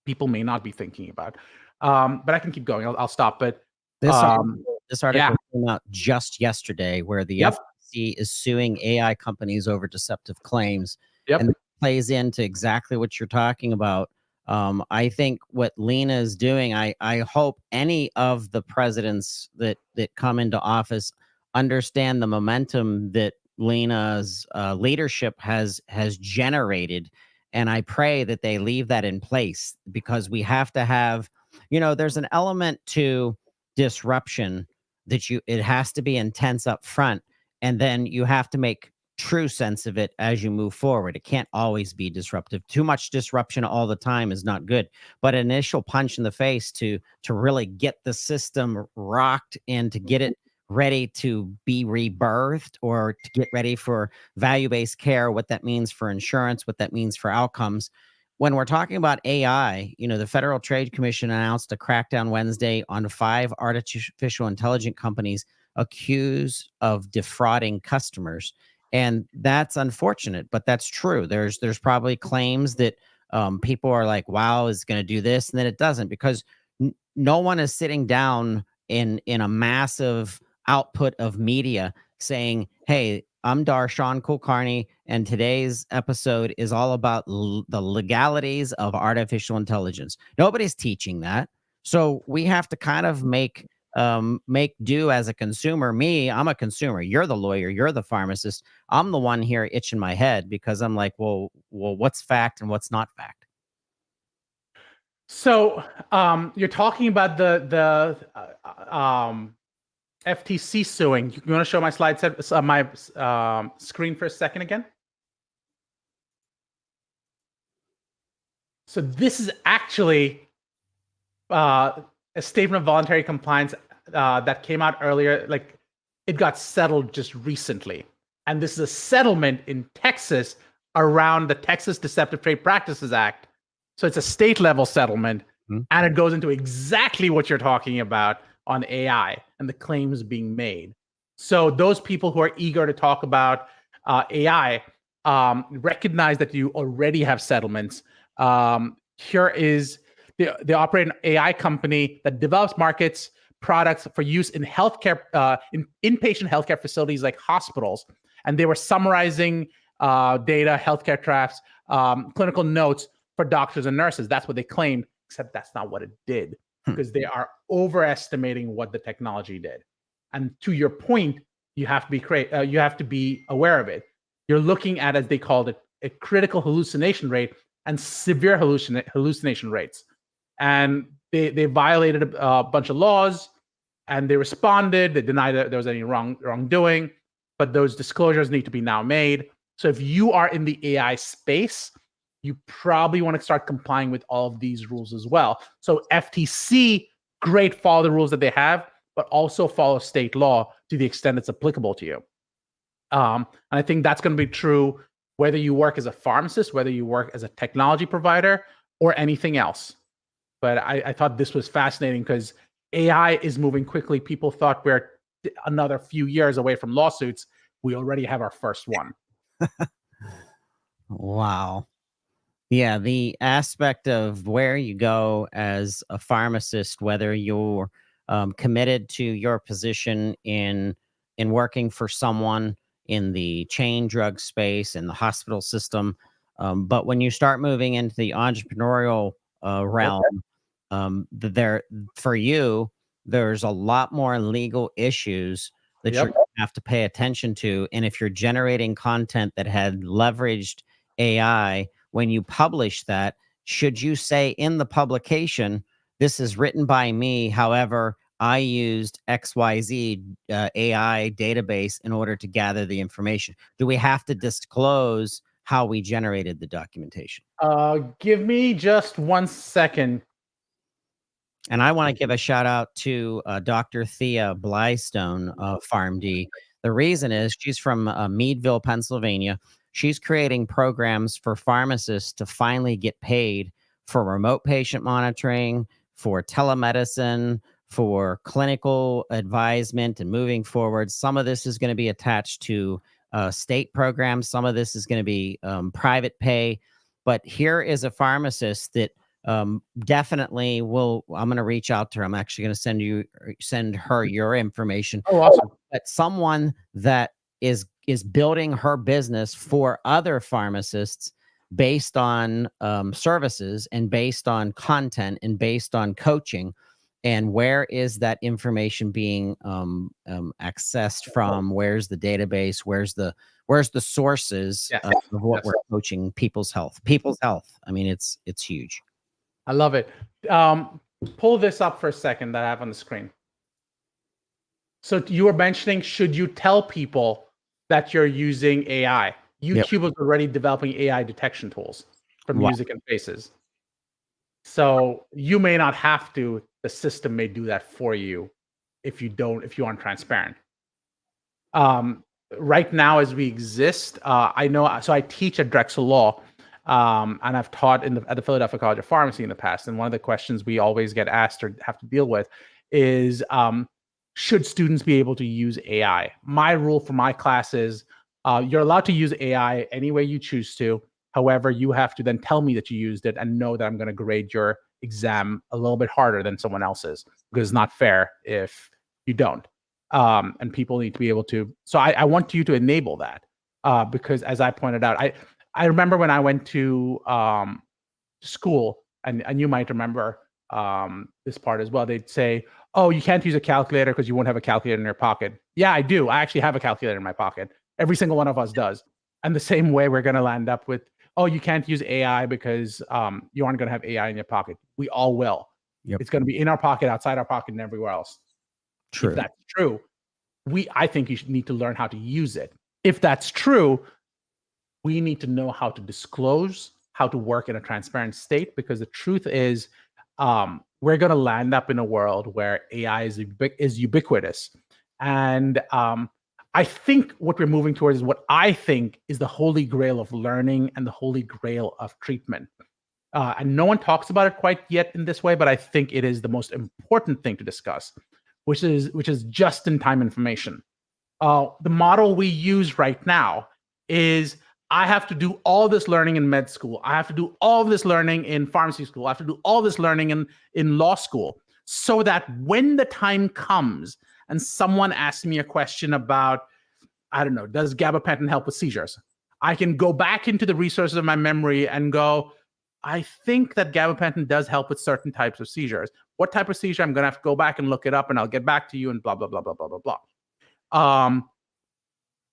People may not be thinking about. But I can keep going. I'll stop. But this article came out just yesterday, where the FTC is suing AI companies over deceptive claims, and it plays into exactly what you're talking about. I think what Lena is doing, I hope any of the presidents that come into office understand the momentum that Lena's leadership has generated. And I pray that they leave that in place, because we have to have, there's an element to disruption that it has to be intense up front. And then you have to make true sense of it as you move forward. It can't always be disruptive. Too much disruption all the time is not good. But an initial punch in the face to really get the system rocked and to get it ready to be rebirthed, or to get ready for value-based care, what that means for insurance, what that means for outcomes. When we're talking about AI, the Federal Trade Commission announced a crackdown Wednesday on 5 artificial intelligence companies accused of defrauding customers. And that's unfortunate, but that's true. There's probably claims that people are like, wow, is going to do this, and then it doesn't, because no one is sitting down in a massive output of media saying, hey, I'm Darshan Kulkarni, and today's episode is all about the legalities of artificial intelligence. Nobody's teaching that. So we have to kind of make do as a consumer. I'm a consumer. You're the lawyer. You're the pharmacist. I'm the one here itching my head, because I'm like, well, what's fact and what's not fact? So you're talking about the FTC suing. You want to show my slide set, my screen for a second again? So this is actually a statement of voluntary compliance that came out earlier. Like, it got settled just recently. And this is a settlement in Texas around the Texas Deceptive Trade Practices Act. So it's a state level settlement, and it goes into exactly what you're talking about on AI and the claims being made. So those people who are eager to talk about AI recognize that you already have settlements. Here is, they operate an AI company that develops, markets products for use in healthcare, in inpatient healthcare facilities like hospitals. And they were summarizing data, healthcare drafts, clinical notes for doctors and nurses. That's what they claimed, except that's not what it did, because they are overestimating what the technology did. And to your point, you have to be aware of it. You're looking at, as they called it, a critical hallucination rate and severe hallucination rates. And they violated a bunch of laws, and they responded. They denied that there was any wrongdoing, but those disclosures need to be now made. So if you are in the AI space, you probably want to start complying with all of these rules as well. So FTC, great, follow the rules that they have, but also follow state law to the extent it's applicable to you. And I think that's going to be true whether you work as a pharmacist, whether you work as a technology provider, or anything else. But I thought this was fascinating because AI is moving quickly. People thought we're another few years away from lawsuits. We already have our first one. Wow. Yeah, the aspect of where you go as a pharmacist, whether you're committed to your position in working for someone in the chain drug space, in the hospital system, but when you start moving into the entrepreneurial realm, for you, there's a lot more legal issues that you have to pay attention to. And if you're generating content that had leveraged AI, when you publish that, should you say in the publication this is written by me. However, I used XYZ AI database in order to gather the information. Do we have to disclose how we generated the documentation? Give me just 1 second. And I want to give a shout out to Dr. Thea Blystone of PharmD. The reason is she's from Meadville, Pennsylvania. She's creating programs for pharmacists to finally get paid for remote patient monitoring, for telemedicine, for clinical advisement, and moving forward. Some of this is going to be attached to state programs. Some of this is going to be private pay. But here is a pharmacist that definitely will. I'm going to reach out to her. I'm actually going to send her your information. Oh, awesome. But someone that is building her business for other pharmacists based on services and based on content and based on coaching. And where is that information being accessed from? Where's the database? Where's the sources Yes. of what Yes. we're coaching? People's health. People's health. I mean, it's huge. I love it. Pull this up for a second that I have on the screen. So you were mentioning, should you tell people that you're using AI? YouTube is already developing AI detection tools for Wow. music and faces. So you may not have to. The system may do that for you if you aren't transparent. Right now, as we exist, I know. So I teach at Drexel Law, and I've taught at the Philadelphia College of Pharmacy in the past. And one of the questions we always get asked or have to deal with is, should students be able to use AI? My rule for my class is, you're allowed to use AI any way you choose to. However, you have to then tell me that you used it and know that I'm going to grade your exam a little bit harder than someone else's, because it's not fair if you don't. And people need to be able to. So I want you to enable that, because as I pointed out, I remember when I went to school, and you might remember this part as well. They'd say, "Oh, you can't use a calculator because you won't have a calculator in your pocket." Yeah, I do. I actually have a calculator in my pocket. Every single one of us does. And the same way we're going to land up with, "Oh, you can't use AI because you aren't going to have AI in your pocket." We all will. Yep. It's going to be in our pocket, outside our pocket, and everywhere else. True. If that's true, I think you should need to learn how to use it. If that's true, we need to know how to disclose, how to work in a transparent state, because the truth is, we're going to land up in a world where AI is ubiquitous. And I think what we're moving towards is what I think is the holy grail of learning and the holy grail of treatment. And no one talks about it quite yet in this way, but I think it is the most important thing to discuss, which is just-in-time information. The model we use right now is, I have to do all this learning in med school. I have to do all this learning in pharmacy school. I have to do all this learning in law school, so that when the time comes and someone asks me a question about, I don't know, does gabapentin help with seizures? I can go back into the resources of my memory and go, I think that gabapentin does help with certain types of seizures. What type of seizure? I'm going to have to go back and look it up, and I'll get back to you, and blah, blah, blah, blah, blah, blah, blah.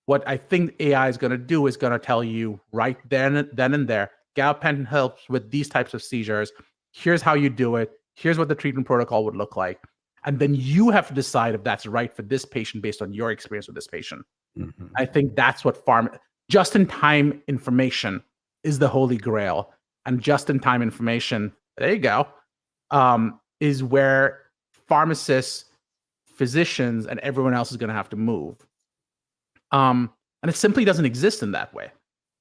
What I think AI is going to do is going to tell you right then and there, gabapentin helps with these types of seizures. Here's how you do it. Here's what the treatment protocol would look like. And then you have to decide if that's right for this patient based on your experience with this patient. Mm-hmm. I think that's what just-in-time information is the holy grail. And just-in-time information, there you go, is where pharmacists, physicians, and everyone else is going to have to move. And it simply doesn't exist in that way.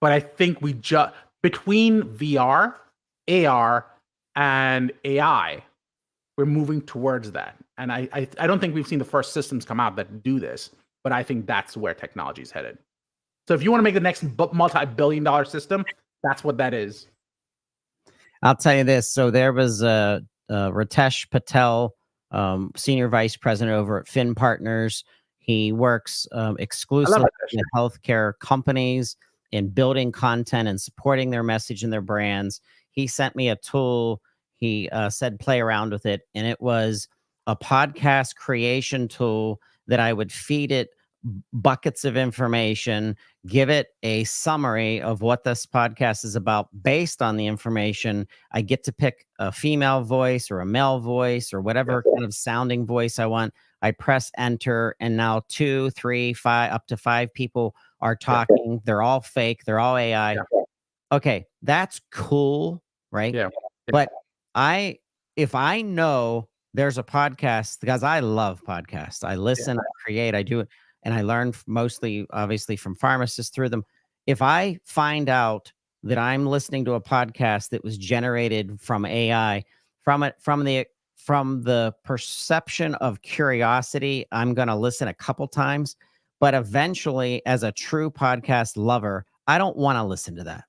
But I think between VR, AR, and AI, we're moving towards that. And I don't think we've seen the first systems come out that do this, but I think that's where technology is headed. So if you want to make the next multi-billion-dollar system, that's what that is. I'll tell you this. So there was Ritesh Patel, Senior Vice President over at Fin Partners. He works exclusively with healthcare companies in building content and supporting their message and their brands. He sent me a tool. He said, play around with it. And it was a podcast creation tool that I would feed it buckets of information, give it a summary of what this podcast is about based on the information. I get to pick a female voice or a male voice or whatever kind of sounding voice I want. I press enter, and now 2, 3, 5, up to 5 people are talking. They're all fake. They're all AI. Okay, that's cool, right? But if I know there's a podcast, because I love podcasts, I listen, I create, I do it, and I learn mostly, obviously, from pharmacists through them. If I find out that I'm listening to a podcast that was generated from AI, from the perception of curiosity, I'm going to listen a couple times. But eventually, as a true podcast lover, I don't want to listen to that.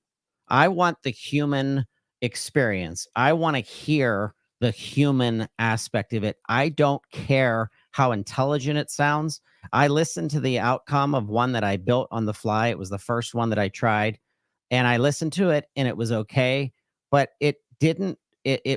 I want the human experience. I want to hear the human aspect of it. I don't care how intelligent it sounds. I listened to the outcome of one that I built on the fly. It was the first one that I tried, and I listened to it, and it was okay, but it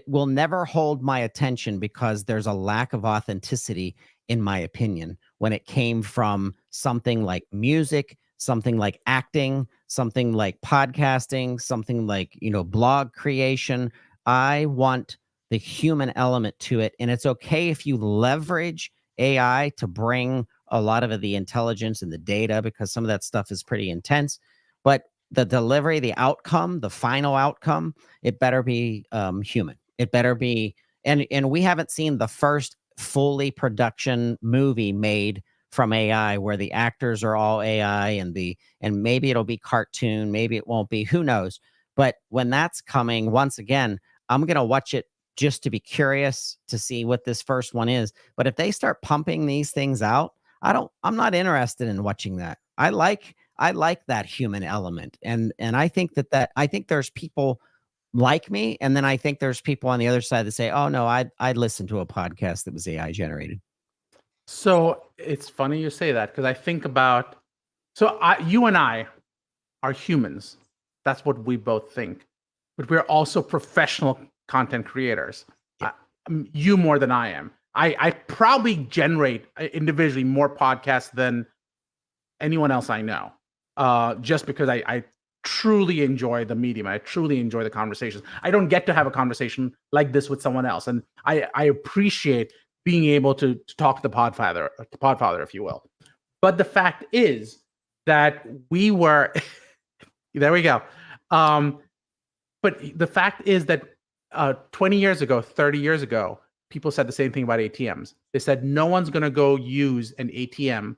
will never hold my attention because there's a lack of authenticity, in my opinion, when it came from something like music, something like acting, something like podcasting, something like, blog creation. I want the human element to it. And it's okay if you leverage AI to bring a lot of the intelligence and the data, because some of that stuff is pretty intense. But the delivery, the outcome, the final outcome, it better be human. It better be, and we haven't seen the first fully production movie made from AI where the actors are all AI and maybe it'll be cartoon, maybe it won't be, who knows. But when that's coming, once again, I'm going to watch it just to be curious to see what this first one is. But if they start pumping these things out, I'm not interested in watching that. I like that human element. And I think I think there's people like me. And then I think there's people on the other side that say, oh no, I'd listen to a podcast that was AI generated. So it's funny you say that, because I think about, you and I are humans. That's what we both think. But we're also professional content creators. You more than I am. I probably generate individually more podcasts than anyone else I know, just because I truly enjoy the medium. I truly enjoy the conversations. I don't get to have a conversation like this with someone else. And I appreciate being able to talk to the podfather, if you will. But the fact is that we were, there we go. But the fact is that 20 years ago, 30 years ago, people said the same thing about ATMs. They said, no one's going to go use an ATM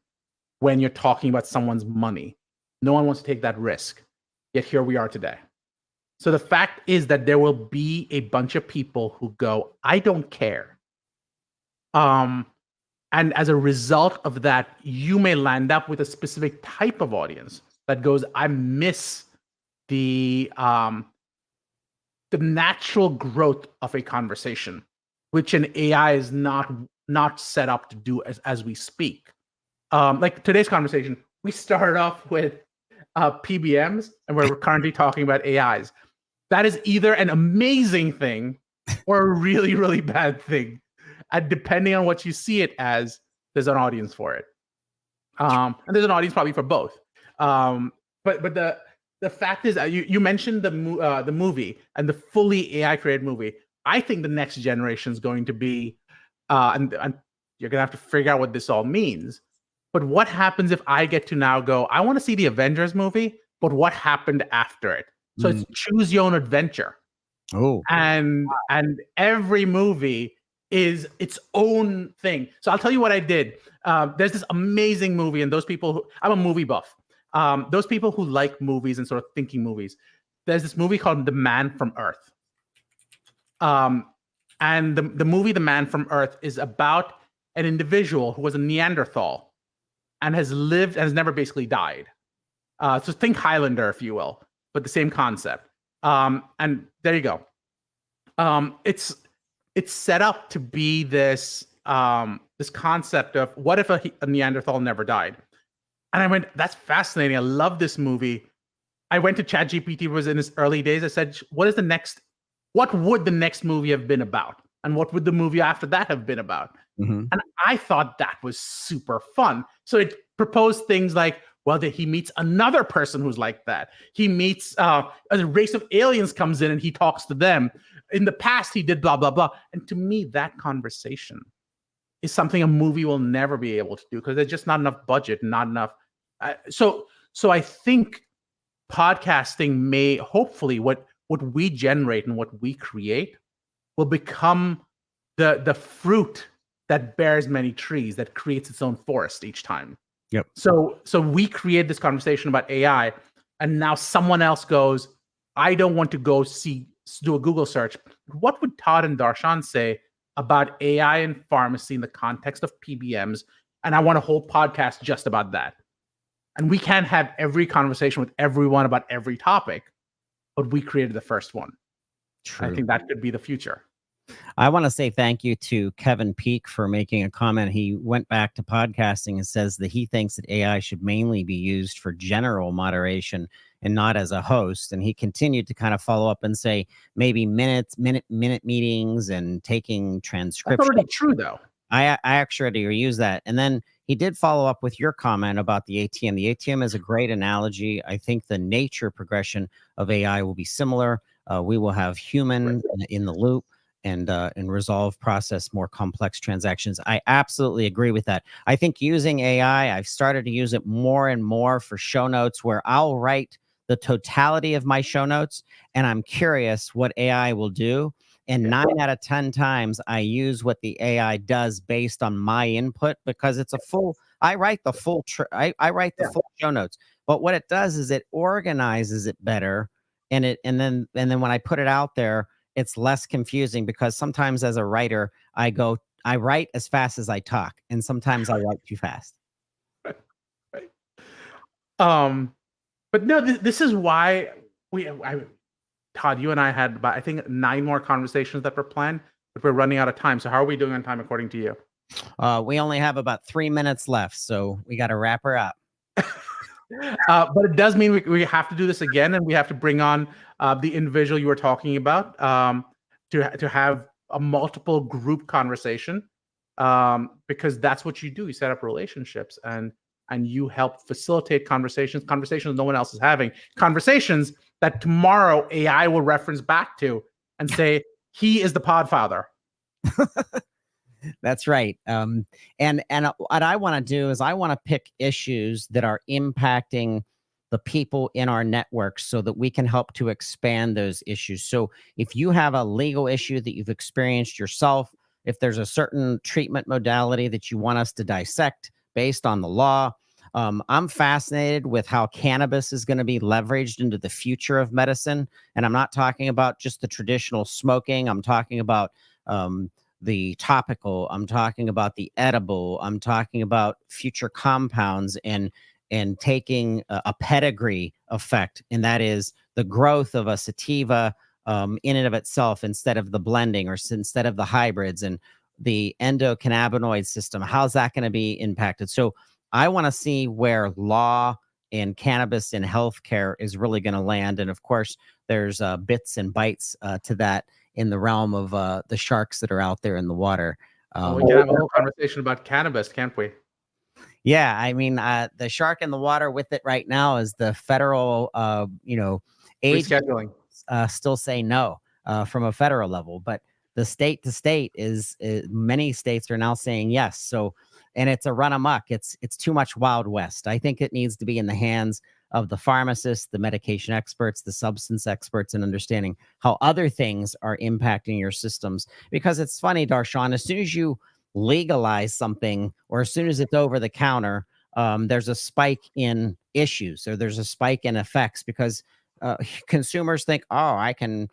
when you're talking about someone's money. No one wants to take that risk. Yet here we are today. So the fact is that there will be a bunch of people who go, I don't care. And as a result of that, you may land up with a specific type of audience that goes, I miss the natural growth of a conversation, which an AI is not set up to do as we speak. Like today's conversation, we started off with PBMs, and we're currently talking about AIs. That is either an amazing thing or a really, really bad thing. And depending on what you see it as, there's an audience for it. And there's an audience probably for both. But the fact is, you mentioned the movie and the fully AI created movie. I think the next generation is going to be, and you're going to have to figure out what this all means. But what happens if I get to now go, I want to see the Avengers movie, but what happened after it? So it's choose your own adventure. Oh, and every movie is its own thing. So I'll tell you what I did. There's this amazing movie, and those people I'm a movie buff. Those people who like movies and sort of thinking movies, there's this movie called The Man from Earth. And the movie The Man from Earth is about an individual who was a Neanderthal and has lived and has never basically died. So think Highlander, if you will, but the same concept. And there you go. It's set up to be this this concept of what if a Neanderthal never died? And I went, that's fascinating. I love this movie. I went to ChatGPT, was in its early days. I said, what would the next movie have been about? And what would the movie after that have been about? Mm-hmm. And I thought that was super fun. So it proposed things like, well, that he meets another person who's like that. He meets a race of aliens comes in and he talks to them. In the past, he did blah, blah, blah. And to me, that conversation is something a movie will never be able to do because there's just not enough budget, not enough. So I think podcasting may hopefully what we generate and what we create will become the fruit that bears many trees, that creates its own forest each time. Yep. So we create this conversation about AI, and now someone else goes, I don't want to go do a Google search. What would Todd and Darshan say about AI and pharmacy in the context of PBMs? And I want a whole podcast just about that. And we can't have every conversation with everyone about every topic, but we created the first one. True. I think that could be the future. I want to say thank you to Kevin Peak for making a comment. He went back to podcasting and says that he thinks that AI should mainly be used for general moderation and not as a host. And he continued to kind of follow up and say maybe minute meetings and taking transcription. That's already true, though. I actually use that. And then he did follow up with your comment about the ATM. The ATM is a great analogy. I think the nature progression of AI will be similar. We will have human in the loop and resolve, process more complex transactions. I absolutely agree with that. I think using AI, I've started to use it more and more for show notes where I'll write the totality of my show notes and I'm curious what AI will do. And 9 out of 10 times I use what the AI does based on my input because it's a full, I write the full, I write the full show notes. But what it does is it organizes it better. And then when I put it out there, it's less confusing because sometimes as a writer, I write as fast as I talk. And sometimes I write too fast. Right. But no, this is why Todd, you and I had about, I think, 9 more conversations that were planned, but we're running out of time. So how are we doing on time according to you? We only have about 3 minutes left, so we got to wrap her up. But it does mean we have to do this again, and we have to bring on the individual you were talking about to have a multiple group conversation because that's what you do. You set up relationships and you help facilitate conversations no one else is having, conversations that tomorrow AI will reference back to and say, he is the podfather. That's right. And what I want to do is I want to pick issues that are impacting the people in our networks so that we can help to expand those issues. So if you have a legal issue that you've experienced yourself, if there's a certain treatment modality that you want us to dissect based on the law, I'm fascinated with how cannabis is going to be leveraged into the future of medicine. And I'm not talking about just the traditional smoking. I'm talking about the topical. I'm talking about the edible. I'm talking about future compounds and taking a pedigree effect. And that is the growth of a sativa in and of itself instead of the blending or instead of the hybrids and the endocannabinoid system. How's that going to be impacted? So I want to see where law and cannabis in healthcare is really going to land. And of course, there's bits and bytes to that in the realm of the sharks that are out there in the water. We can have a conversation about cannabis, can't we? Yeah, I mean, the shark in the water with it right now is the federal, rescheduling. Still say no from a federal level, but the state to state is many states are now saying yes. So, and it's a run amok. It's too much Wild West. I think it needs to be in the hands of the pharmacists, the medication experts, the substance experts, and understanding how other things are impacting your systems. Because it's funny, Darshan, as soon as you legalize something or as soon as it's over the counter, there's a spike in issues or there's a spike in effects because consumers think, oh, I can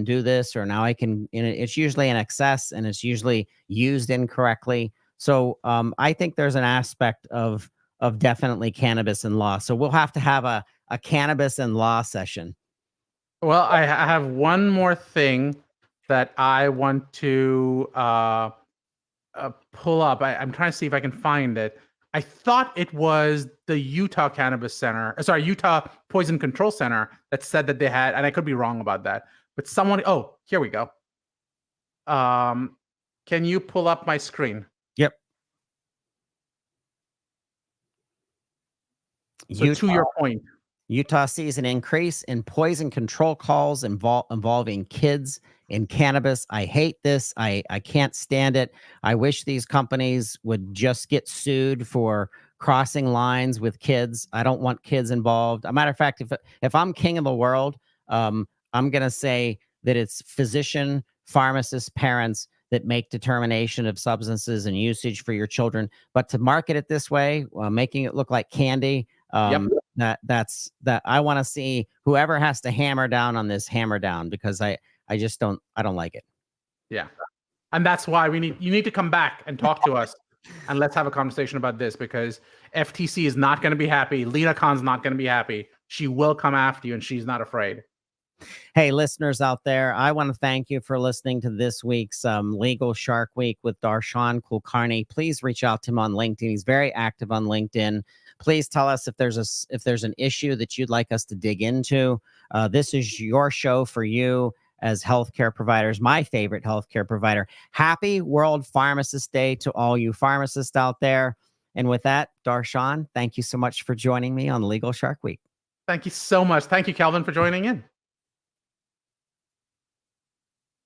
do this or now I can, it's usually in excess and it's usually used incorrectly. So I think there's an aspect of definitely cannabis and law. So we'll have to have a cannabis and law session. Well, I have one more thing that I want to pull up. I'm trying to see if I can find it. I thought it was the Utah Utah Poison Control Center that said that they had, and I could be wrong about that, but someone, here we go. Can you pull up my screen? Yep. So to your point, Utah sees an increase in poison control calls involving kids in cannabis. I hate this. I can't stand it. I wish these companies would just get sued for crossing lines with kids. I don't want kids involved. A matter of fact, if I'm king of the world, I'm going to say that it's physician, pharmacists, parents that make determination of substances and usage for your children. But to market it this way, making it look like candy, that's I want to see whoever has to hammer down on this, hammer down, because I don't like it. Yeah. And that's why you need to come back and talk to us and let's have a conversation about this, because FTC is not going to be happy. Lena Khan's not going to be happy. She will come after you and she's not afraid. Hey, listeners out there, I want to thank you for listening to this week's Legal Shark Week with Darshan Kulkarni. Please reach out to him on LinkedIn. He's very active on LinkedIn. Please tell us if there's an issue that you'd like us to dig into. This is your show for you as healthcare providers, my favorite healthcare provider. Happy World Pharmacist Day to all you pharmacists out there. And with that, Darshan, thank you so much for joining me on Legal Shark Week. Thank you so much. Thank you, Calvin, for joining in.